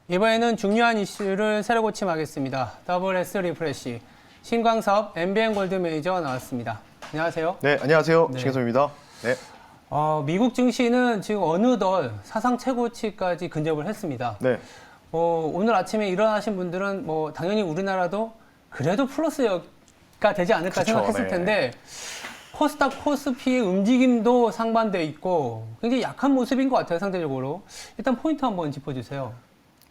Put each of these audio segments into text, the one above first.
이번에는 중요한 이슈를 새로 고침하겠습니다. WS 리프레시 신광섭 MBN 골드 매니저 나왔습니다. 안녕하세요. 네, 안녕하세요. 네. 신혜섭입니다. 네. 미국 증시는 지금 어느덧 사상 최고치까지 근접을 했습니다. 네. 오늘 아침에 일어나신 분들은 당연히 우리나라도 그래도 플러스가 되지 않을까 그쵸, 생각했을 네. 텐데 코스닥 코스피의 움직임도 상반돼 있고 굉장히 약한 모습인 것 같아요, 상대적으로. 일단 포인트 한번 짚어주세요.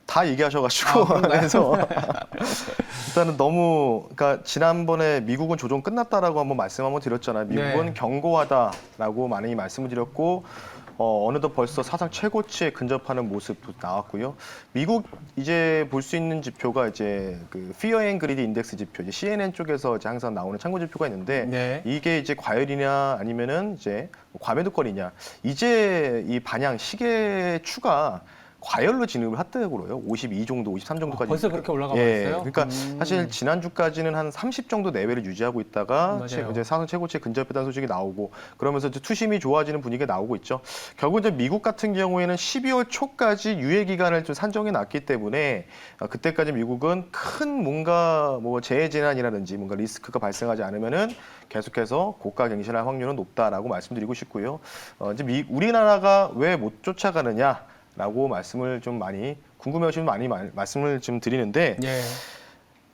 다 얘기하셔가지고 그런가요? 그래서 일단은 너무 그러니까 지난번에 미국은 조정 끝났다라고 한번 말씀 한번 드렸잖아요. 미국은 네. 경고하다라고 많이 말씀을 드렸고 어느덧 벌써 사상 최고치에 근접하는 모습도 나왔고요. 미국 이제 볼 수 있는 지표가 이제 그 Fear and Greed 인덱스 지표, 이제 CNN 쪽에서 이제 항상 나오는 참고 지표가 있는데 네. 이게 이제 과열이냐 아니면은 이제 과매도권이냐 이제 이 반향 시계 추가 과열로 진입을 했다고요. 52 정도, 53 정도까지. 벌써 그렇게 올라가 예, 버렸어요? 그러니까 사실 지난주까지는 한 30 정도 내외를 유지하고 있다가 맞아요. 이제 사상 최고치에 근접했다는 소식이 나오고 그러면서 이제 투심이 좋아지는 분위기가 나오고 있죠. 결국 이제 미국 같은 경우에는 12월 초까지 유예 기간을 좀 산정해 놨기 때문에 그때까지 미국은 큰 뭔가 뭐 재해 재난이라든지 뭔가 리스크가 발생하지 않으면은 계속해서 고가 갱신할 확률은 높다라고 말씀드리고 싶고요. 이제 우리나라가 왜 못 쫓아가느냐? 라고 말씀을 좀 많이 궁금해하시면 많이 말씀을 좀 드리는데 예.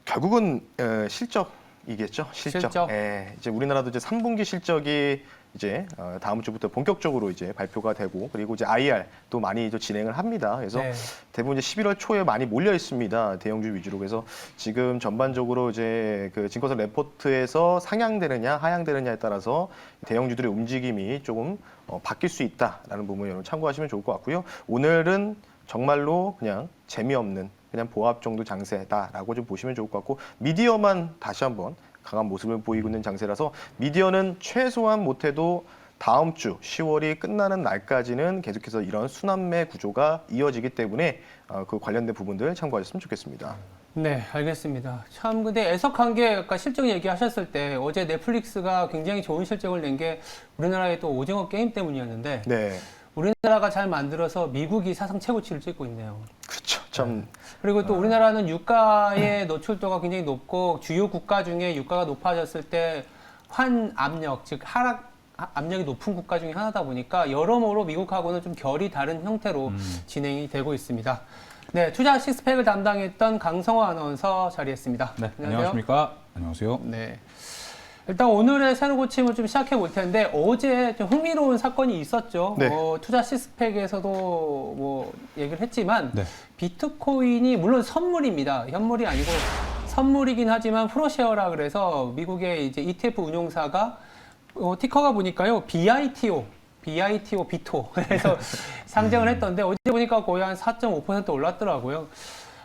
결국은 실적이겠죠. 실적? 예, 이제 우리나라도 이제 3분기 실적이 이제 다음 주부터 본격적으로 이제 발표가 되고 그리고 이제 IR 또 많이 또 진행을 합니다. 그래서 네. 대부분 이제 11월 초에 많이 몰려 있습니다. 대형주 위주로. 그래서 지금 전반적으로 이제 그 증권사 레포트에서 상향되느냐 하향되느냐에 따라서 대형주들의 움직임이 조금 바뀔 수 있다라는 부분 여러분 참고하시면 좋을 것 같고요. 오늘은 정말로 그냥 재미없는 그냥 보합 정도 장세다라고 좀 보시면 좋을 것 같고 미디어만 다시 한번 강한 모습을 보이고 있는 장세라서 미디어는 최소한 못해도 다음 주 10월이 끝나는 날까지는 계속해서 이런 순환매 구조가 이어지기 때문에 그 관련된 부분들 참고하셨으면 좋겠습니다. 네, 알겠습니다. 참, 근데 애석한 게 아까 실적 얘기하셨을 때 어제 넷플릭스가 굉장히 좋은 실적을 낸 게 우리나라의 또 오징어 게임 때문이었는데 네, 우리나라가 잘 만들어서 미국이 사상 최고치를 찍고 있네요. 그렇죠. 참 그리고 또 우리나라는 유가의 노출도가 굉장히 높고 주요 국가 중에 유가가 높아졌을 때 환 압력, 즉 하락 압력이 높은 국가 중에 하나다 보니까 여러모로 미국하고는 좀 결이 다른 형태로 진행이 되고 있습니다. 네, 투자 식스팩을 담당했던 강성호 아나운서 자리했습니다. 네, 안녕하십니까? 안녕하세요. 네. 일단 오늘의 새로 고침을 좀 시작해 볼 텐데 어제 좀 흥미로운 사건이 있었죠. 네. 투자 시스펙에서도 얘기를 했지만 네. 비트코인이 물론 선물입니다. 현물이 아니고 선물이긴 하지만 프로쉐어라 그래서 미국의 이제 ETF 운용사가 티커가 보니까요 BITO 비토 그래서 상장을 했던데 어제 보니까 거의 한 4.5% 올랐더라고요.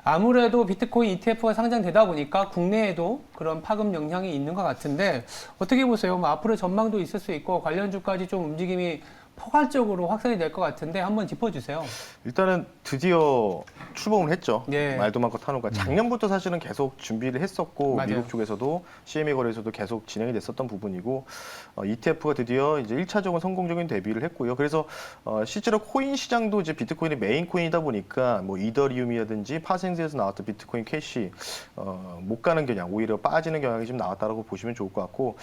아무래도 비트코인 ETF가 상장되다 보니까 국내에도 그런 파급 영향이 있는 것 같은데 어떻게 보세요? 앞으로의 전망도 있을 수 있고 관련주까지 좀 움직임이 포괄적으로 확산이 될 것 같은데 한번 짚어주세요. 일단은 드디어 출범을 했죠. 예. 말도 많고 타노가 작년부터 사실은 계속 준비를 했었고 맞아요. 미국 쪽에서도 CME 거래소도 계속 진행이 됐었던 부분이고 ETF가 드디어 이제 1차적인 성공적인 데뷔를 했고요. 그래서 실제로 코인 시장도 이제 비트코인이 메인 코인이다 보니까 뭐 이더리움이라든지 파생제에서 나왔던 비트코인 캐시 못 가는 경향, 오히려 빠지는 경향이 좀 나왔다라고 보시면 좋을 것 같고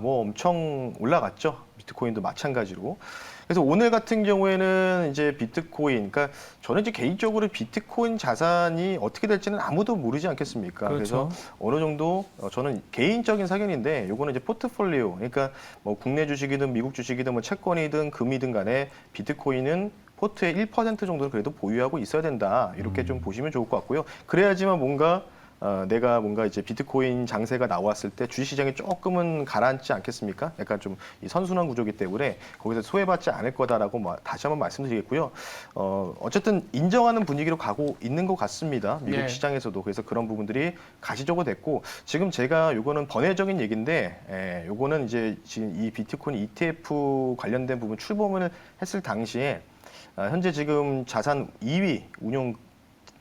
뭐 엄청 올라갔죠. 비트코인도 마찬가지로. 그래서 오늘 같은 경우에는 이제 비트코인, 그러니까 저는 이제 개인적으로 비트코인 자산이 어떻게 될지는 아무도 모르지 않겠습니까? 그렇죠. 그래서 어느 정도 저는 개인적인 사견인데 요거는 이제 포트폴리오, 그러니까 뭐 국내 주식이든 미국 주식이든 뭐 채권이든 금이든 간에 비트코인은 포트의 1% 정도는 그래도 보유하고 있어야 된다. 이렇게 좀 보시면 좋을 것 같고요. 그래야지만 뭔가 내가 뭔가 이제 비트코인 장세가 나왔을 때 주식시장이 조금은 가라앉지 않겠습니까? 약간 좀 이 선순환 구조기 때문에 거기서 소외받지 않을 거다라고 다시 한번 말씀드리겠고요. 어쨌든 인정하는 분위기로 가고 있는 것 같습니다. 미국 네. 시장에서도. 그래서 그런 부분들이 가시적으로 됐고 지금 제가 요거는 번외적인 얘기인데 요거는 이제 지금 이 비트코인 ETF 관련된 부분 출범을 했을 당시에 현재 지금 자산 2위 운용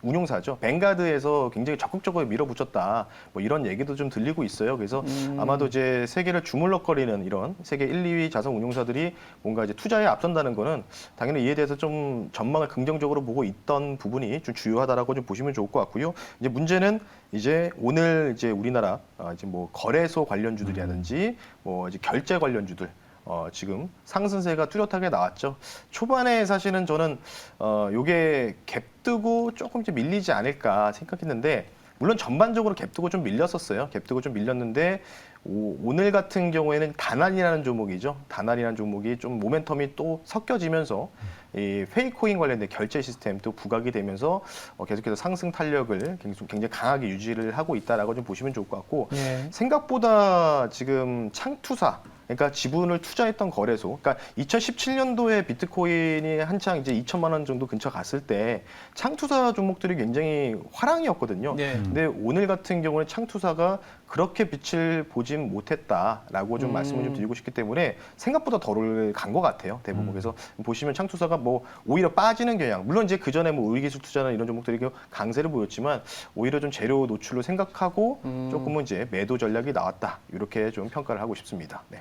운용사죠. 뱅가드에서 굉장히 적극적으로 밀어붙였다. 뭐 이런 얘기도 좀 들리고 있어요. 그래서 아마도 이제 세계를 주물럭거리는 이런 세계 1, 2위 자산 운용사들이 뭔가 이제 투자에 앞선다는 거는 당연히 이에 대해서 좀 전망을 긍정적으로 보고 있던 부분이 좀 주요하다라고 좀 보시면 좋을 것 같고요. 이제 문제는 이제 오늘 이제 우리나라 이제 뭐 거래소 관련주들이라든지 뭐 이제 결제 관련주들 지금 상승세가 뚜렷하게 나왔죠. 초반에 사실은 저는 요게 갭 뜨고 조금 좀 밀리지 않을까 생각했는데 물론 전반적으로 갭 뜨고 좀 밀렸었어요. 갭 뜨고 좀 밀렸는데 오늘 같은 경우에는 다날이라는 종목이죠. 다날이라는 종목이 좀 모멘텀이 또 섞여지면서 이 페이코인 관련된 결제 시스템도 부각이 되면서 계속해서 상승 탄력을 굉장히 강하게 유지를 하고 있다라고 좀 보시면 좋을 것 같고 예. 생각보다 지금 창투사 그러니까 지분을 투자했던 거래소. 그러니까 2017년도에 비트코인이 한창 이제 2천만 원 정도 근처 갔을 때 창투사 종목들이 굉장히 화랑이었거든요. 네. 근데 오늘 같은 경우는 창투사가 그렇게 빛을 보진 못했다라고 좀 말씀을 좀 드리고 싶기 때문에 생각보다 덜 간 것 같아요. 대부분. 그래서 보시면 창투사가 뭐 오히려 빠지는 경향. 물론 이제 그 전에 뭐 의기술 투자나 이런 종목들이 강세를 보였지만 오히려 좀 재료 노출로 생각하고 조금은 이제 매도 전략이 나왔다. 이렇게 좀 평가를 하고 싶습니다. 네.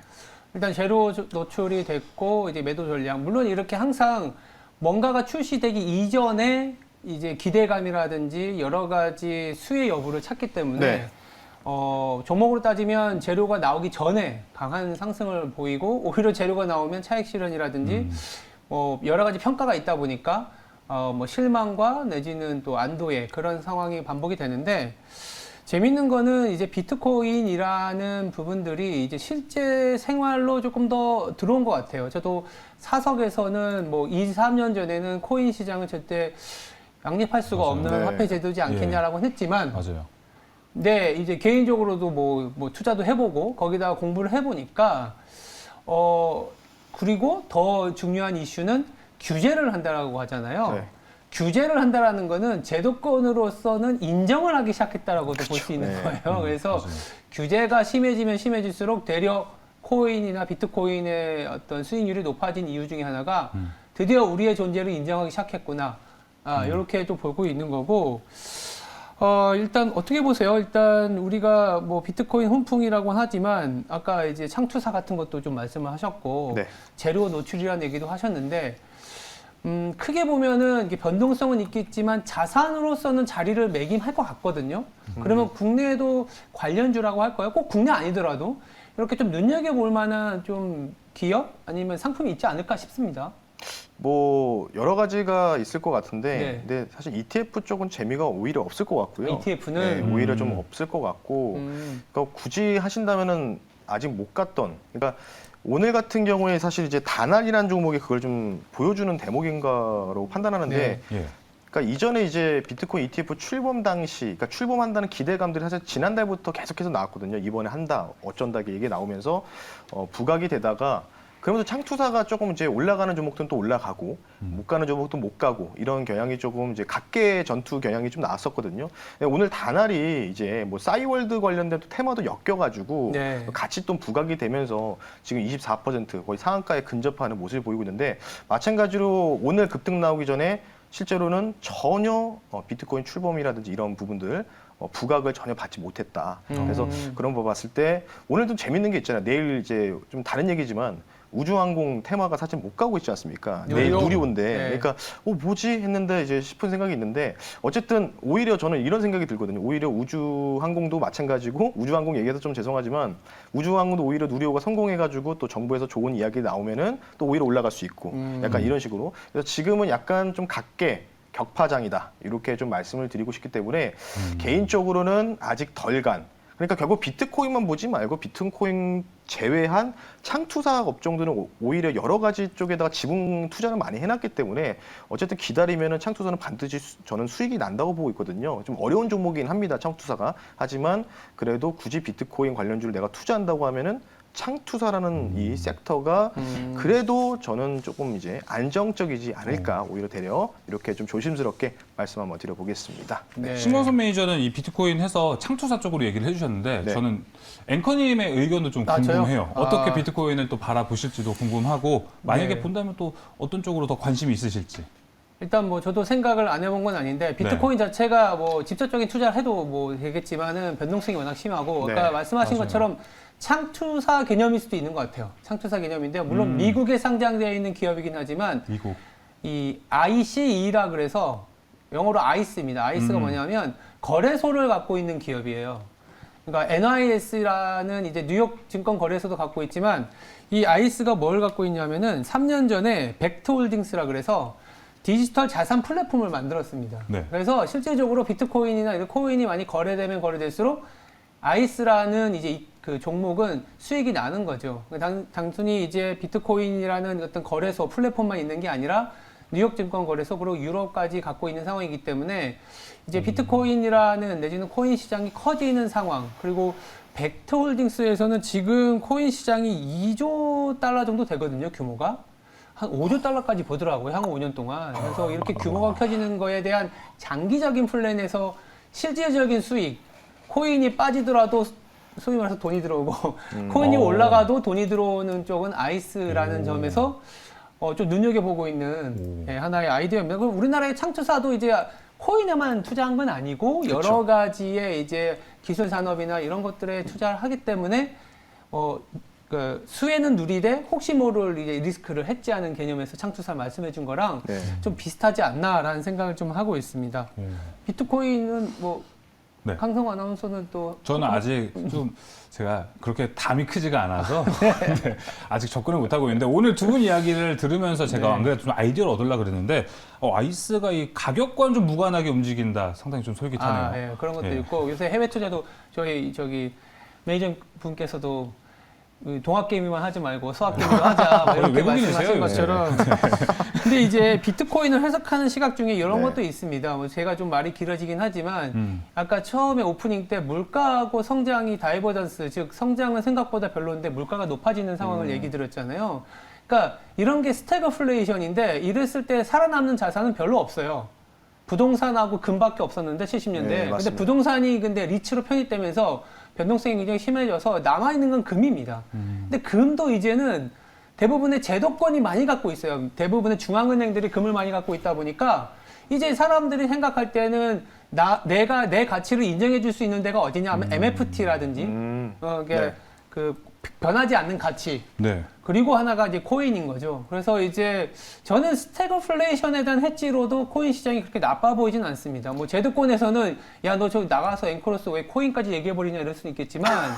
일단 재료 노출이 됐고 이제 매도 전략. 물론 이렇게 항상 뭔가가 출시되기 이전에 이제 기대감이라든지 여러 가지 수혜 여부를 찾기 때문에 네. 종목으로 따지면 재료가 나오기 전에 강한 상승을 보이고 오히려 재료가 나오면 차익 실현이라든지 여러 가지 평가가 있다 보니까 뭐 실망과 내지는 또 안도의 그런 상황이 반복이 되는데 재밌는 거는 이제 비트코인이라는 부분들이 이제 실제 생활로 조금 더 들어온 것 같아요. 저도 사석에서는 뭐 2, 3년 전에는 코인 시장은 절대 양립할 수가 맞아요. 없는 네. 화폐 제도지 않겠냐라고 했지만 맞아요. 네, 이제 개인적으로도 뭐 투자도 해보고 거기다가 공부를 해보니까 그리고 더 중요한 이슈는 규제를 한다라고 하잖아요. 네. 규제를 한다라는 거는 제도권으로서는 인정을 하기 시작했다라고도 볼 수 있는 네. 거예요. 그래서 맞아요. 규제가 심해지면 심해질수록 되려 코인이나 비트코인의 어떤 수익률이 높아진 이유 중에 하나가 드디어 우리의 존재를 인정하기 시작했구나. 이렇게 또 보고 있는 거고. 일단 어떻게 보세요? 일단 우리가 뭐 비트코인 훈풍이라고 하지만 아까 이제 창투사 같은 것도 좀 말씀을 하셨고 네. 재료 노출이라는 얘기도 하셨는데 크게 보면은 이게 변동성은 있겠지만 자산으로서는 자리를 매김할 것 같거든요. 그러면 국내에도 관련주라고 할까요? 꼭 국내 아니더라도 이렇게 좀 눈여겨볼 만한 좀 기업 아니면 상품이 있지 않을까 싶습니다. 뭐 여러 가지가 있을 것 같은데 네. 근데 사실 ETF 쪽은 재미가 오히려 없을 것 같고요. ETF는 네, 오히려 좀 없을 것 같고 그러니까 굳이 하신다면은 아직 못 갔던 그러니까 오늘 같은 경우에 사실 이제 다날이라는 종목이 그걸 좀 보여주는 대목인가로 판단하는데 네. 예. 그러니까 이전에 이제 비트코인 ETF 출범 당시, 그러니까 출범한다는 기대감들이 사실 지난달부터 계속해서 나왔거든요. 이번에 한다, 어쩐다 이게 얘기 나오면서 부각이 되다가 그러면서 창투사가 조금 이제 올라가는 종목들은 또 올라가고 못 가는 종목도 못 가고 이런 경향이 조금 이제 각계 전투 경향이 좀 나왔었거든요. 근데 오늘 다날이 이제 뭐 싸이월드 관련된 또 테마도 엮여가지고 네. 같이 또 부각이 되면서 지금 24% 거의 상한가에 근접하는 모습을 보이고 있는데 마찬가지로 오늘 급등 나오기 전에 실제로는 전혀 비트코인 출범이라든지 이런 부분들 부각을 전혀 받지 못했다. 그래서 그런 거 봤을 때 오늘 좀 재밌는 게 있잖아요. 내일 이제 좀 다른 얘기지만 우주항공 테마가 사실 못 가고 있지 않습니까? 내일 누리호. 누리호인데. 네. 그러니까 뭐지 했는데 이제 싶은 생각이 있는데 어쨌든 오히려 저는 이런 생각이 들거든요. 오히려 우주항공도 마찬가지고 우주항공 얘기해서 좀 죄송하지만 우주항공도 오히려 누리호가 성공해가지고 또 정부에서 좋은 이야기 나오면은 또 오히려 올라갈 수 있고 약간 이런 식으로. 그래서 지금은 약간 좀 각계 격파장이다 이렇게 좀 말씀을 드리고 싶기 때문에 개인적으로는 아직 덜 간. 그러니까 결국 비트코인만 보지 말고 비트코인 제외한 창투사 업종들은 오히려 여러 가지 쪽에다가 지분 투자를 많이 해놨기 때문에 어쨌든 기다리면은 창투사는 반드시 저는 수익이 난다고 보고 있거든요. 좀 어려운 종목이긴 합니다, 창투사가. 하지만 그래도 굳이 비트코인 관련주를 내가 투자한다고 하면은 창투사라는 이 섹터가 그래도 저는 조금 이제 안정적이지 않을까 오히려 되려 이렇게 좀 조심스럽게 말씀 한번 드려보겠습니다. 네. 신광선 매니저는 이 비트코인 해서 창투사 쪽으로 얘기를 해주셨는데 네. 저는 앵커님의 의견도 좀 아, 저요? 궁금해요. 아. 어떻게 비트코인을 또 바라보실지도 궁금하고 만약에 네. 본다면 또 어떤 쪽으로 더 관심이 있으실지. 일단 뭐 저도 생각을 안 해본 건 아닌데 비트코인 자체가 뭐 직접적인 투자를 해도 뭐 되겠지만은 변동성이 워낙 심하고 아까 네, 말씀하신 맞아요. 것처럼 창투사 개념일 수도 있는 것 같아요. 창투사 개념인데 물론 미국에 상장되어 있는 기업이긴 하지만 미국. 이 ICE라 그래서 영어로 ICE입니다. ICE가 뭐냐면 거래소를 갖고 있는 기업이에요. 그러니까 NYS라는 이제 뉴욕 증권 거래소도 갖고 있지만 이 ICE가 뭘 갖고 있냐면은 3년 전에 벡터홀딩스라 그래서 디지털 자산 플랫폼을 만들었습니다. 네. 그래서 실질적으로 비트코인이나 이런 코인이 많이 거래되면 거래될수록 ICE라는 이제 그 종목은 수익이 나는 거죠. 단순히 이제 비트코인이라는 어떤 거래소 플랫폼만 있는 게 아니라 뉴욕 증권 거래소 그리고 유럽까지 갖고 있는 상황이기 때문에 이제 비트코인이라는 내지는 코인 시장이 커지는 상황 그리고 벡터홀딩스에서는 지금 코인 시장이 2조 달러 정도 되거든요, 규모가. 한 5조 달러까지 보더라고요, 향후 5년 동안. 그래서 이렇게 규모가 커지는 거에 대한 장기적인 플랜에서 실질적인 수익, 코인이 빠지더라도 소위 말해서 돈이 들어오고, 코인이 올라가도 돈이 들어오는 쪽은 아이스라는 점에서 좀 눈여겨보고 있는 하나의 아이디어입니다. 그럼 우리나라의 창투사도 이제 코인에만 투자한 건 아니고, 그렇죠. 여러 가지의 이제 기술 산업이나 이런 것들에 투자를 하기 때문에, 그 수혜는 누리되 혹시 모를 이제 리스크를 해지하는 개념에서 창투사 말씀해 준 거랑 네. 좀 비슷하지 않나라는 생각을 좀 하고 있습니다. 비트코인은 뭐 네. 강성호 아나운서는 또 저는 아직 좀 제가 그렇게 담이 크지가 않아서 네, 아직 접근을 못하고 있는데 오늘 두 분 이야기를 들으면서 제가 안 그래도 좀 아이디어를 얻으려고 그랬는데 아이스가 이 가격과는 좀 무관하게 움직인다. 상당히 좀 솔깃하네요. 예, 그런 것도 예. 있고 요새 해외 투자도 저기 매니저 분께서도 동학 게임만 하지 말고 수학 게임도 하자 막 이렇게 외국인이세요, 말씀하신 것처럼. 근데 이제 비트코인을 해석하는 시각 중에 이런 것도 있습니다. 뭐 제가 좀 말이 길어지긴 하지만 아까 처음에 오프닝 때 물가하고 성장이 다이버전스, 즉 성장은 생각보다 별로인데 물가가 높아지는 상황을 얘기 드렸잖아요. 그러니까 이런 게 스태그플레이션인데 이랬을 때 살아남는 자산은 별로 없어요. 부동산하고 금밖에 없었는데 70년대. 네, 근데 맞습니다. 부동산이 근데 리츠로 편입되면서 변동성이 굉장히 심해져서 남아있는 건 금입니다. 근데 금도 이제는 대부분의 제도권이 많이 갖고 있어요. 대부분의 중앙은행들이 금을 많이 갖고 있다 보니까 이제 사람들이 생각할 때는 내가 내 가치를 인정해 줄 수 있는 데가 어디냐 하면 MFT라든지 이게 네. 그 변하지 않는 가치. 네. 그리고 하나가 이제 코인인 거죠. 그래서 이제 저는 스태그플레이션에 대한 해지로도 코인 시장이 그렇게 나빠 보이진 않습니다. 뭐 제도권에서는 야, 너 저기 나가서 앵커로서 왜 코인까지 얘기해버리냐 이럴 수는 있겠지만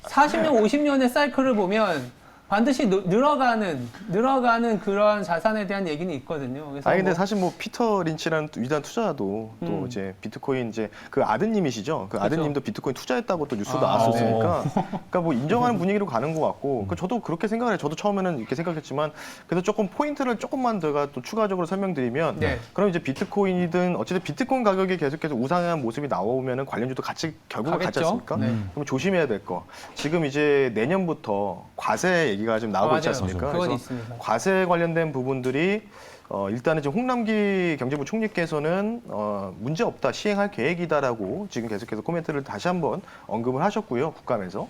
40년, 50년의 사이클을 보면 반드시 늘어가는 그러한 자산에 대한 얘기는 있거든요. 그래서 아니 근데 뭐 사실 뭐 피터 린치라는 위대한 투자도 또 이제 비트코인 이제 그 아드님이시죠. 그 그렇죠. 아드님도 비트코인 투자했다고 또 뉴스도 아, 나왔었으니까, 그러니까 뭐 인정하는 분위기로 가는 것 같고, 그 저도 그렇게 생각을 해요. 저도 처음에는 이렇게 생각했지만, 그래서 조금 포인트를 조금만 더 또 추가적으로 설명드리면, 네. 그럼 이제 비트코인이든 어쨌든 비트코인 가격이 계속해서 우상향한 모습이 나오면은 관련주도 같이 결국은 같지 가겠죠. 않습니까? 네. 그럼 조심해야 될 거. 지금 이제 내년부터 과세 얘기가 좀 나오고 있지 맞아요. 않습니까? 그건 그래서 있습니다. 과세 관련된 부분들이 일단은 지금 홍남기 경제부 총리께서는 문제 없다, 시행할 계획이다라고 지금 계속해서 코멘트를 다시 한번 언급을 하셨고요, 국감에서.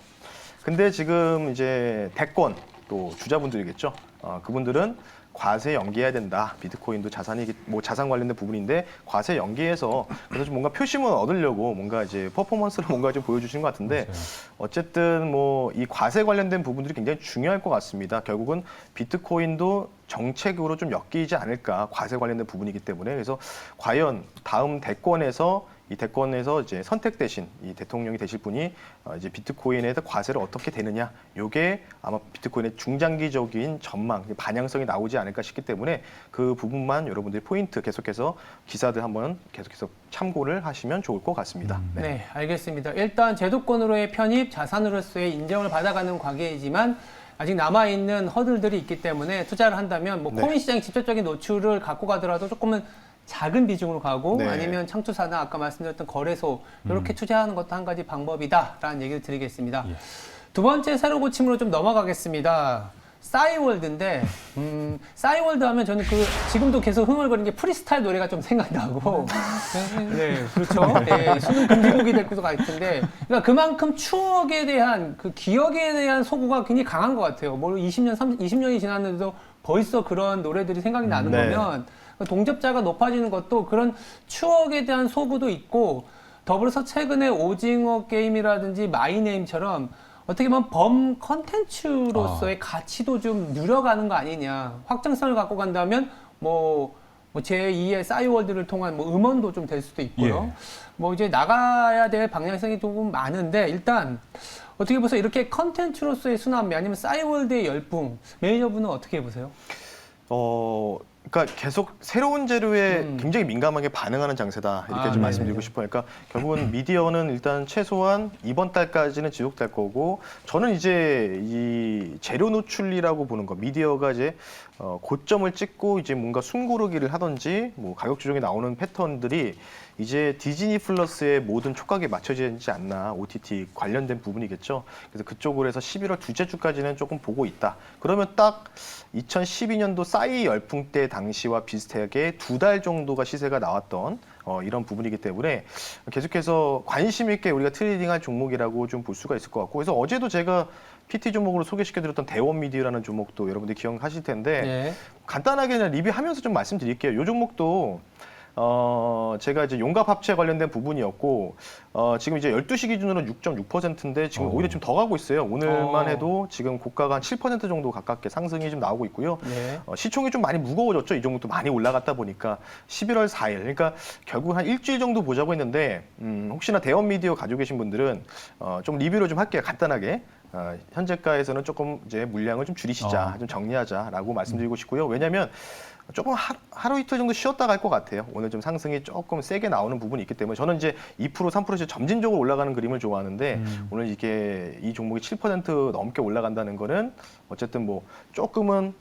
근데 지금 이제 대권 또 주자분들이겠죠. 그분들은 과세 연기해야 된다. 비트코인도 자산 관련된 부분인데 과세 연기해서 그래서 좀 뭔가 표심을 얻으려고 뭔가 이제 퍼포먼스를 뭔가 좀 보여주시는 것 같은데, 어쨌든 뭐 이 과세 관련된 부분들이 굉장히 중요할 것 같습니다. 결국은 비트코인도 정책으로 좀 엮이지 않을까, 과세 관련된 부분이기 때문에. 그래서 과연 다음 대권에서 이제 선택되신 이 대통령이 되실 분이 이제 비트코인에 대한 과세를 어떻게 되느냐, 요게 아마 비트코인의 중장기적인 전망, 반향성이 나오지 않을까 싶기 때문에 그 부분만 여러분들이 포인트 계속해서 기사들 한번 계속해서 참고를 하시면 좋을 것 같습니다. 네, 알겠습니다. 일단 제도권으로의 편입, 자산으로서의 인정을 받아가는 과정이지만 아직 남아있는 허들들이 있기 때문에 투자를 한다면 뭐 네. 코인 시장 직접적인 노출을 갖고 가더라도 조금은 작은 비중으로 가고 네. 아니면 창투사나 아까 말씀드렸던 거래소 이렇게 투자하는 것도 한 가지 방법이다라는 얘기를 드리겠습니다. 예. 두 번째 새로 고침으로 좀 넘어가겠습니다. 싸이월드인데 싸이월드 하면 저는 지금도 계속 흥얼거리는 게 프리스타일 노래가 좀 생각나고 네, 그렇죠. 네, 수능 금지곡이 될 것도 같은데, 그러니까 그만큼 추억에 대한 그 기억에 대한 소구가 굉장히 강한 것 같아요. 뭐 20년이 지났는데도 벌써 그런 노래들이 생각이 나는 네. 거면 동접자가 높아지는 것도 그런 추억에 대한 소구도 있고 더불어서 최근에 오징어 게임이라든지 마이네임처럼 어떻게 보면 범 컨텐츠로서의 가치도 좀 늘어가는 거 아니냐. 확장성을 갖고 간다면 뭐 제2의 싸이월드를 통한 뭐 음원도 좀 될 수도 있고요. 예. 뭐 이제 나가야 될 방향성이 조금 많은데 일단 어떻게 보세요? 이렇게 컨텐츠로서의 순환매 아니면 싸이월드의 열풍 매니저분은 어떻게 보세요? 그러니까 계속 새로운 재료에 굉장히 민감하게 반응하는 장세다 이렇게 좀 네. 말씀드리고 싶어요. 그러니까 결국은 미디어는 일단 최소한 이번 달까지는 지속될 거고 저는 이제 이 재료 노출이라고 보는 거 미디어가 이제 고점을 찍고 이제 뭔가 숨고르기를 하든지 뭐 가격 조정이 나오는 패턴들이 이제 디즈니 플러스의 모든 촉각에 맞춰지지 않나 OTT 관련된 부분이겠죠. 그래서 그쪽으로 해서 11월 둘째 주까지는 조금 보고 있다. 그러면 딱 2012년도 싸이 열풍 때 당시와 비슷하게 2달 정도가 시세가 나왔던 이런 부분이기 때문에 계속해서 관심 있게 우리가 트레이딩할 종목이라고 좀 볼 수가 있을 것 같고 그래서 어제도 제가 PT 종목으로 소개시켜드렸던 대원미디어라는 종목도 여러분들 기억하실 텐데 네. 간단하게 그냥 리뷰하면서 좀 말씀드릴게요. 이 종목도 제가 이제 용갑 합체 관련된 부분이었고, 지금 이제 12시 기준으로 6.6%인데 지금 오히려 좀 더 가고 있어요. 오늘만 해도 지금 고가가 한 7% 정도 가깝게 상승이 좀 나오고 있고요. 네. 시총이 좀 많이 무거워졌죠. 이 종목도 많이 올라갔다 보니까 11월 4일. 그러니까 결국 한 일주일 정도 보자고 했는데, 혹시나 대원 미디어 가지고 계신 분들은 좀 리뷰를 좀 할게요. 간단하게. 현재가에서는 조금 이제 물량을 좀 줄이시자, 좀 정리하자라고 말씀드리고 싶고요. 왜냐하면 조금 하루 이틀 정도 쉬었다 갈 것 같아요. 오늘 좀 상승이 조금 세게 나오는 부분이 있기 때문에 저는 이제 2%, 3%씩 점진적으로 올라가는 그림을 좋아하는데 오늘 이게 이 종목이 7% 넘게 올라간다는 거는 어쨌든 뭐 조금은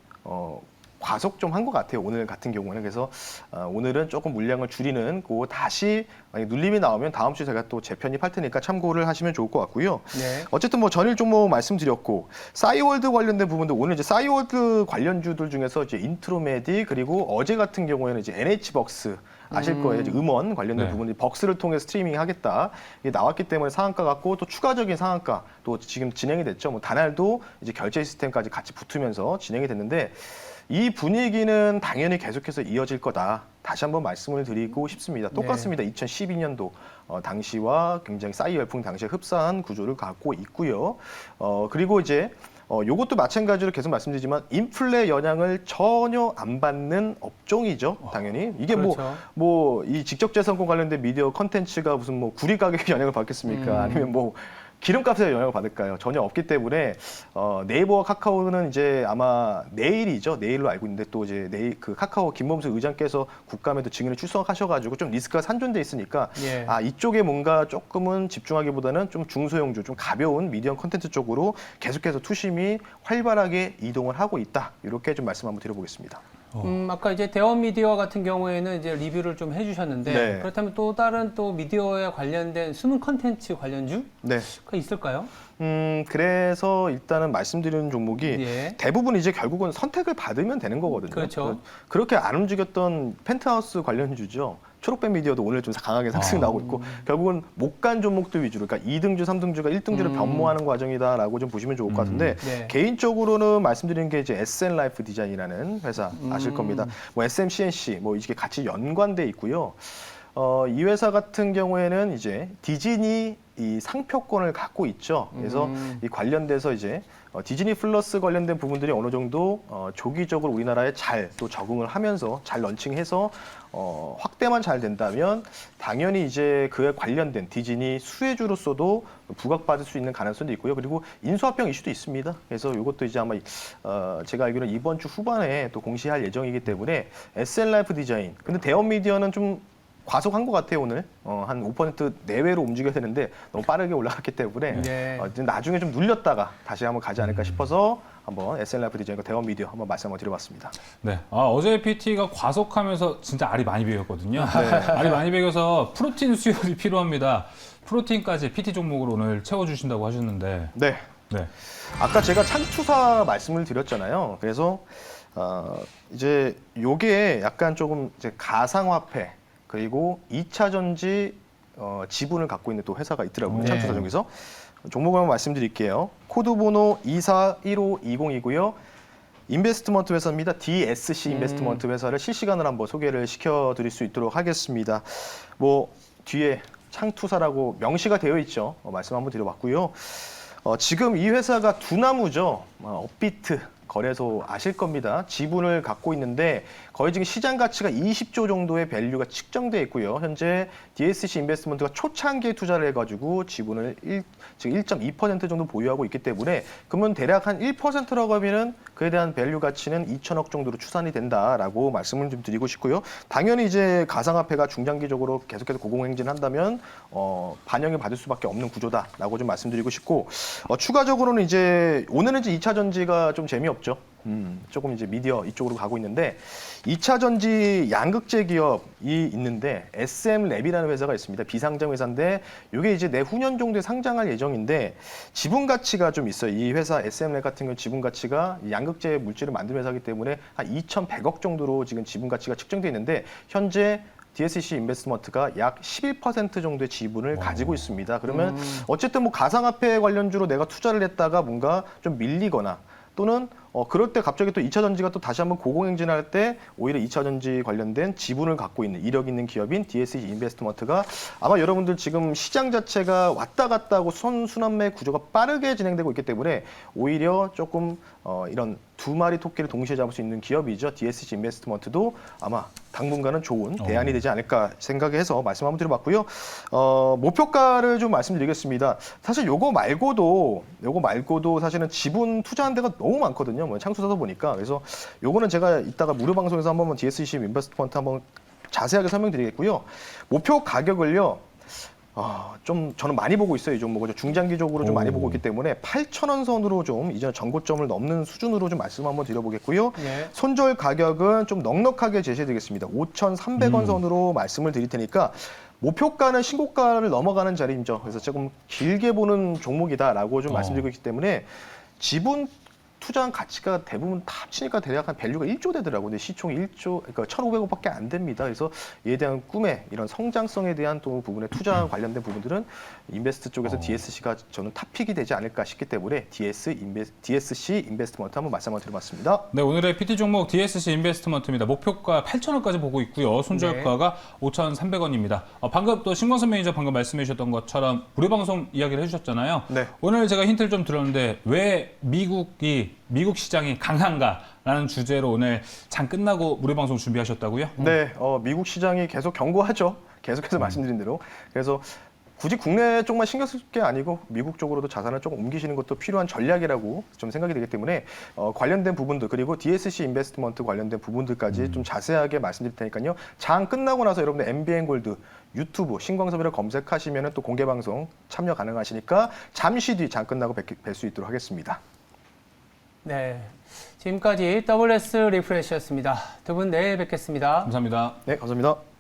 과속 좀 한 것 같아요. 오늘 같은 경우는. 그래서 오늘은 조금 물량을 줄이는 고 다시 만약 눌림이 나오면 다음 주에 제가 또 재편입할 테니까 참고를 하시면 좋을 것 같고요. 네. 어쨌든 뭐 전일 종목 말씀드렸고 싸이월드 관련된 부분도 오늘 이제 싸이월드 관련주들 중에서 이제 인트로메디 그리고 어제 같은 경우에는 이제 NH벅스 아실 거예요. 이제 음원 관련된 네. 부분이 벅스를 통해 스트리밍 하겠다. 이게 나왔기 때문에 상한가 같고 또 추가적인 상한가 또 지금 진행이 됐죠. 뭐 다날도 이제 결제 시스템까지 같이 붙으면서 진행이 됐는데 이 분위기는 당연히 계속해서 이어질 거다. 다시 한번 말씀을 드리고 싶습니다. 똑같습니다. 2012년도 당시와 굉장히 싸이 열풍 당시에 흡사한 구조를 갖고 있고요. 그리고 이제 요것도 마찬가지로 계속 말씀드리지만 인플레 영향을 전혀 안 받는 업종이죠. 당연히 이게 그렇죠. 뭐 이 직접재산권 관련된 미디어 컨텐츠가 무슨 뭐 구리 가격에 영향을 받겠습니까? 아니면 뭐 기름값에 영향을 받을까요? 전혀 없기 때문에 네이버와 카카오는 이제 아마 내일이죠. 내일로 알고 있는데 또 이제 내일 그 카카오 김범수 의장께서 국감에도 증인을 출석하셔가지고 좀 리스크가 산존돼 있으니까 예. 이쪽에 뭔가 조금은 집중하기보다는 좀 중소형주, 좀 가벼운 미디어 콘텐츠 쪽으로 계속해서 투심이 활발하게 이동을 하고 있다. 이렇게 좀 말씀 한번 드려보겠습니다. 아까 이제 대원 미디어 같은 경우에는 이제 리뷰를 좀 해주셨는데 네. 그렇다면 또 다른 또 미디어에 관련된 숨은 컨텐츠 관련주가 네. 있을까요? 그래서 일단은 말씀드리는 종목이 예. 대부분 이제 결국은 선택을 받으면 되는 거거든요. 그렇죠. 그렇게 안 움직였던 펜트하우스 관련주죠. 초록뱀 미디어도 오늘 좀 강하게 상승 나오고 있고 결국은 못 간 종목들 위주로 그러니까 2등주, 3등주가 1등주를 변모하는 과정이다라고 좀 보시면 좋을 것 같은데 네. 개인적으로는 말씀드리는 게 이제 SN 라이프 디자인이라는 회사 아실 겁니다. 뭐 SMCNC 뭐 이게 같이 연관돼 있고요. 이 회사 같은 경우에는 이제 디즈니 이 상표권을 갖고 있죠. 그래서 이 관련돼서 이제 디즈니 플러스 관련된 부분들이 어느 정도 조기적으로 우리나라에 잘 또 적응을 하면서 잘 런칭해서 확대만 잘 된다면 당연히 이제 그에 관련된 디즈니 수혜주로서도 부각받을 수 있는 가능성도 있고요. 그리고 인수합병 이슈도 있습니다. 그래서 이것도 이제 아마 제가 알기로는 이번 주 후반에 또 공시할 예정이기 때문에 SN라이프 디자인. 근데 대원 미디어는 좀 과속한 것 같아요 오늘 한 5% 내외로 움직여야 되는데 너무 빠르게 올라갔기 때문에 네. 나중에 좀 눌렸다가 다시 한번 가지 않을까 싶어서 한번 SN라이프 디자인과 대원 미디어 한번 말씀 한번 드려봤습니다. 네. 어제 PT가 과속하면서 진짜 알이 많이 베겼거든요. 알이 많이 베겨서 프로틴 수혈이 필요합니다. 프로틴까지 PT 종목으로 오늘 채워주신다고 하셨는데. 네. 네. 아까 제가 찬투사 말씀을 드렸잖아요. 그래서 이제 요게 약간 조금 이제 가상화폐 그리고 2차 전지 지분을 갖고 있는 또 회사가 있더라고요. 네. 찬투사 중에서. 종목을 한번 말씀드릴게요. 코드 번호 241520이고요. 인베스트먼트 회사입니다. DSC 인베스트먼트 회사를 실시간으로 한번 소개를 시켜드릴 수 있도록 하겠습니다. 뭐 뒤에 창투사라고 명시가 되어 있죠. 말씀 한번 드려봤고요. 지금 이 회사가 두나무죠. 업비트 거래소 아실 겁니다. 지분을 갖고 있는데 거의 지금 시장 가치가 20조 정도의 밸류가 측정돼 있고요. 현재 DSC 인베스트먼트가 초창기에 투자를 해가지고 지분을 지금 1.2% 정도 보유하고 있기 때문에 그러면 대략 한 1%라고 하면은 그에 대한 밸류 가치는 2천억 정도로 추산이 된다라고 말씀을 좀 드리고 싶고요. 당연히 이제 가상화폐가 중장기적으로 계속해서 고공행진한다면 반영을 받을 수밖에 없는 구조다라고 좀 말씀드리고 싶고 추가적으로는 이제 오늘은 이제 2차 전지가 좀 재미없죠. 조금 이제 미디어 이쪽으로 가고 있는데 2차 전지 양극재 기업이 있는데 SM랩이라는 회사가 있습니다. 비상장 회사인데 이게 이제 내후년 정도에 상장할 예정인데 지분 가치가 좀 있어요. 이 회사 SM랩 같은 경우 지분 가치가 양극재 물질을 만드는 회사이기 때문에 한 2,100억 정도로 지금 지분 가치가 측정돼 있는데 현재 DSC 인베스트먼트가 약 11% 정도의 지분을 가지고 있습니다. 그러면 어쨌든 뭐 가상화폐 관련주로 내가 투자를 했다가 뭔가 좀 밀리거나 또는 그럴 때 갑자기 또 2차 전지가 또 다시 한번 고공행진할 때 오히려 2차 전지 관련된 지분을 갖고 있는 이력 있는 기업인 DSC 인베스트먼트가 아마 여러분들 지금 시장 자체가 왔다 갔다 하고 선순환매 구조가 빠르게 진행되고 있기 때문에 오히려 조금 이런 두 마리 토끼를 동시에 잡을 수 있는 기업이죠. DSC 인베스트먼트도 아마 당분간은 좋은 대안이 되지 않을까 생각해서 말씀 한번 드려봤고요. 목표가를 좀 말씀드리겠습니다. 사실 요거 말고도 사실은 지분 투자한 데가 너무 많거든요. 뭐 창수사다 보니까. 그래서 요거는 제가 이따가 무료 방송에서 한번 DSC 인베스트먼트 한번 자세하게 설명드리겠고요. 목표 가격을요. 좀 저는 많이 보고 있어요. 이 종목을 중장기적으로 좀 많이 보고 있기 때문에 8,000원 선으로 좀 이전 전고점을 넘는 수준으로 좀 말씀 한번 드려보겠고요. 네. 손절 가격은 좀 넉넉하게 제시해드리겠습니다. 5,300원 선으로 말씀을 드릴 테니까 목표가는 신고가를 넘어가는 자리죠. 그래서 조금 길게 보는 종목이다라고 좀 말씀드리고 있기 때문에 지분 투자한 가치가 대부분 다 합치니까 대략 한 밸류가 1조 되더라고요. 근데 시총이 1조, 그러니까 1,500억밖에 안 됩니다. 그래서 이에 대한 꿈에 이런 성장성에 대한 또 부분에 투자 관련된 부분들은 인베스트 쪽에서 DSC가 저는 탑픽이 되지 않을까 싶기 때문에 DSC 인베스트먼트 한번 말씀 한번 드려봤습니다. 네, 오늘의 PT 종목 DSC 인베스트먼트입니다. 목표가 8,000원까지 보고 있고요. 손절가가 5,300원입니다. 방금 또 신광선 매니저 방금 말씀해 주셨던 것처럼 무료 방송 이야기를 해주셨잖아요. 네. 오늘 제가 힌트를 좀 들었는데 왜 미국 시장이 강한가라는 주제로 오늘 장 끝나고 무료 방송 준비하셨다고요? 네, 미국 시장이 계속 견고하죠. 계속해서 말씀드린 대로. 그래서 굳이 국내 쪽만 신경 쓸 게 아니고 미국 쪽으로도 자산을 조금 옮기시는 것도 필요한 전략이라고 좀 생각이 되기 때문에 관련된 부분들 그리고 DSC 인베스트먼트 관련된 부분들까지 좀 자세하게 말씀드릴 테니까요. 장 끝나고 나서 여러분들 MBN 골드 유튜브 신광섭이라 검색하시면 또 공개 방송 참여 가능하시니까 잠시 뒤 장 끝나고 뵐 수 있도록 하겠습니다. 네. 지금까지 WS 리프레시였습니다. 두 분 내일 뵙겠습니다. 감사합니다. 네, 감사합니다.